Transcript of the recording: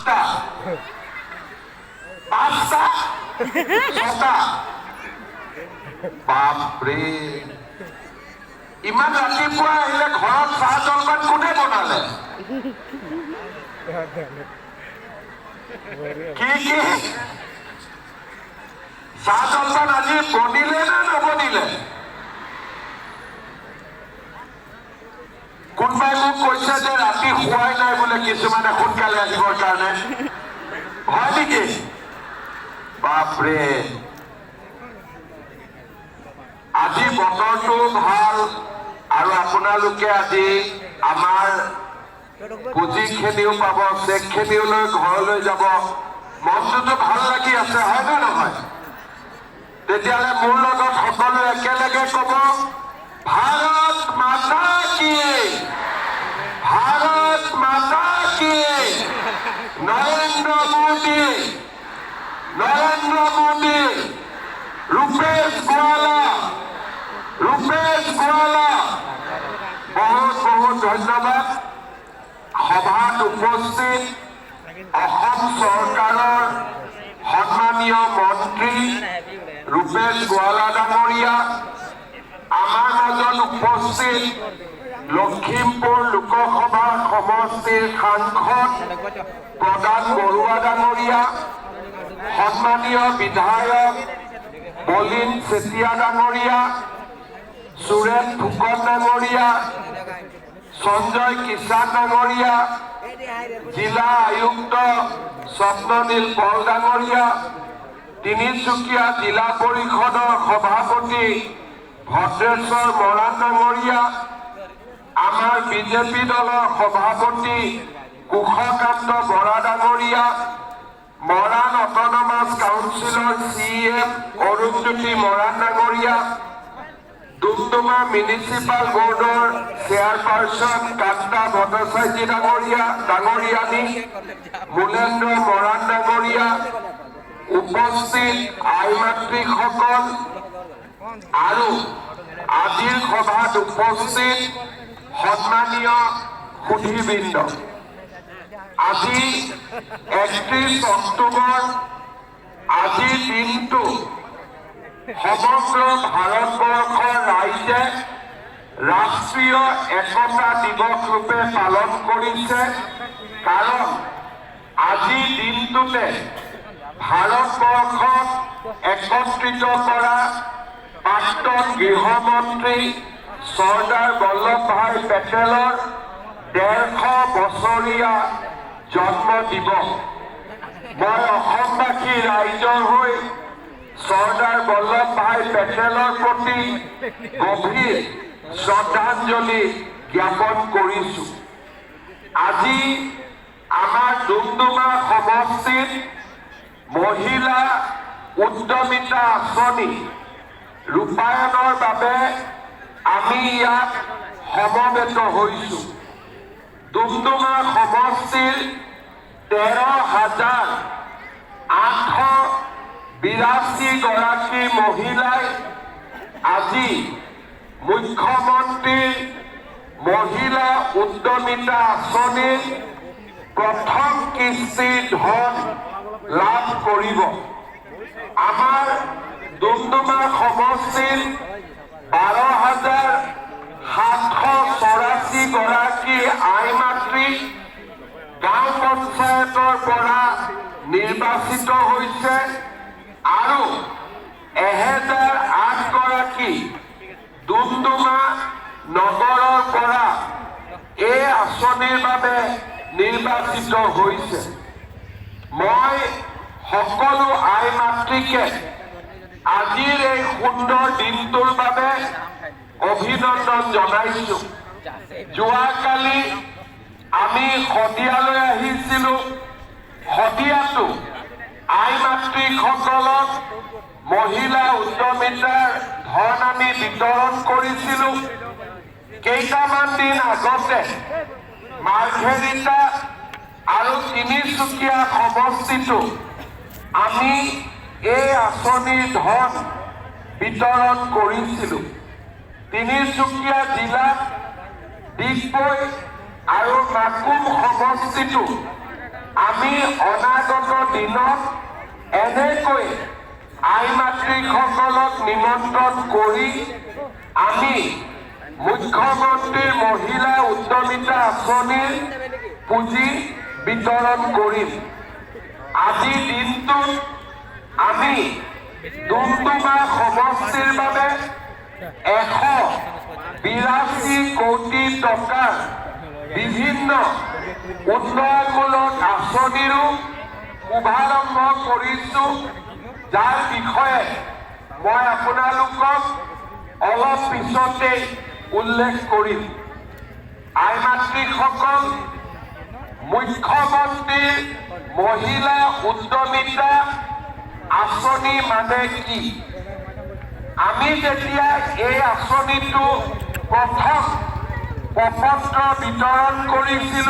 8টা 5টা 6টা বাপৰে ইমান ৰাতিপুৱা আহিলে ঘৰত চাহ জলপান কোনে বনালে কি চাহ জলপান আজি বনিলে না নবনিলে কোনোবাই মোক কৈছে যে ৰাতি শুৱাই নাই বোলে কিছুমানে সোনকালে আহিবৰ কাৰণে হয় নেকি বাপৰে আজি বতৰটো ভাল আৰু আপোনালোকে আজি আমাৰ পুঁজিখিনিও পাব চেকখিনিও লৈ ঘৰলৈ যাব মনটোতো ভাল লাগি আছে হয় নে নহয় তেতিয়াহ'লে মোৰ লগত সকলোৱে একেলগে ক'ব ভাৰত মাতা কি ভাৰত মাতা কি নৰেন্দ্ৰ মোদী ৰূপেশ গোৱালা বহুত বহুত ধন্যবাদ সভাত উপস্থিত অসম চৰকাৰৰ সন্মানীয় মন্ত্ৰী ৰূপেশ গোৱালা ডাঙৰীয়া আমাৰ মাজত উপস্থিত লখিমপুৰ লোকসভা সমষ্টিৰ সাংসদ প্ৰদান বৰুৱা ডাঙৰীয়া সন্মানীয় বিধায়ক বলিন চেতিয়া ডাঙৰীয়া সুৰেশ ফুকন ডাঙৰীয়া সঞ্জয় কিষাণ ডাঙৰীয়া জিলা আয়ুক্ত স্বপ্ননীল পল ডাঙৰীয়া তিনিচুকীয়া জিলা পৰিষদৰ সভাপতি ভদ্ৰেশ্বৰ মৰাণ ডাঙৰীয়া আমাৰ বিজেপি দলৰ সভাপতি কুশকান্ত বৰা ডাঙৰীয়া মৰাণ অট'নমাছ কাউন্সিলৰ CM অৰুণজ্যোতি মৰাণ ডাঙৰীয়া ডুমডুমা মিউনিচিপাল বৰ্ডৰ চেয়াৰপাৰ্চন কান্তা ভট্টাচাৰ্যী ডাঙৰীয়ানী মূলেন্দ্ৰ মৰাণ ডাঙৰীয়া উপস্থিত আই মাতৃসকল আৰু আজিৰ সভাত উপস্থিত সন্মানীয় সুধীবৃন্দ আজি 31 অক্টোবৰ আজিৰ দিনটো সমগ্ৰ ভাৰতবৰ্ষৰ ৰাইজে ৰাষ্ট্ৰীয় একতা দিৱস ৰূপে পালন কৰিছে কাৰণ আজিৰ দিনটোতে ভাৰতবৰ্ষক একত্ৰিত কৰা প্ৰাক্তন গৃহমন্ত্ৰী চৰ্দাৰ বল্লভভাই পেটেলৰ 150 বছৰীয়া জন্ম দিৱস মই অসমবাসী ৰাইজৰ হৈ চৰ্দাৰ বল্লভভাই পেটেলৰ প্ৰতি গভীৰ শ্ৰদ্ধাঞ্জলি জ্ঞাপন কৰিছো আজি আমাৰ ডুমডুমা সমষ্টিত মহিলা উদ্যমিতা আঁচনি ৰূপায়ণৰ বাবে আমি ইয়াত সমবেত হৈছো ডুমডুমা সমষ্টিৰ 13,882 গৰাকী মহিলাই আজি মুখ্যমন্ত্ৰীৰ মহিলা উদ্যমিতা আঁচনিৰ প্ৰথম কিস্তিৰ ধন লাভ কৰিব আমাৰ ডুমডুমা সমষ্টিৰ 12,784 গৰাকী আই মাতৃ গাঁও পঞ্চায়তৰ পৰা নিৰ্বাচিত হৈছে আৰু 1008 গৰাকী ডুমডুমা নগৰৰ পৰা এই আঁচনিৰ বাবে নিৰ্বাচিত হৈছে মই সকলো আই মাতৃকে আজিৰ এই সুন্দৰ দিনটোৰ বাবে অভিনন্দন জনাইছো যোৱাকালি আমি শদিয়ালৈ আহিছিলো শদিয়াতো আই মাতৃসকলক মহিলা উদ্যমিতাৰ ধন আমি বিতৰণ কৰিছিলো কেইটামান দিন আগতে মাৰ্ঘেৰিটা আৰু তিনিচুকীয়া সমষ্টিটো আমি এই আঁচনিৰ ধন বিতৰণ কৰিছিলো তিনিচুকীয়া জিলাত ডিগবৈ আৰু মাকুম সমষ্টিটো আমি অনাগত দিনত এনেকৈ আই মাতৃসকলক নিমন্ত্ৰণ কৰি আমি মুখ্যমন্ত্ৰীৰ মহিলা উদ্যমিতা আঁচনিৰ পুঁজি বিতৰণ কৰিম। আজি দিনটোত আমি ডুমডুমা সমষ্টিৰ বাবে 182 কোটি টকাৰ বিভিন্ন উন্নয়নমূলক আঁচনিৰো শুভাৰম্ভ কৰিছো, যাৰ বিষয়ে মই আপোনালোকক অলপ পিছতে উল্লেখ কৰিম। আই মাতৃসকল, মুখ্যমন্ত্ৰীৰ মহিলা উদ্যমিতা আঁচনি মানে কি? আমি যেতিয়া এই আঁচনিটো প্ৰথম প্ৰপত্ৰ বিতৰণ কৰিছিলো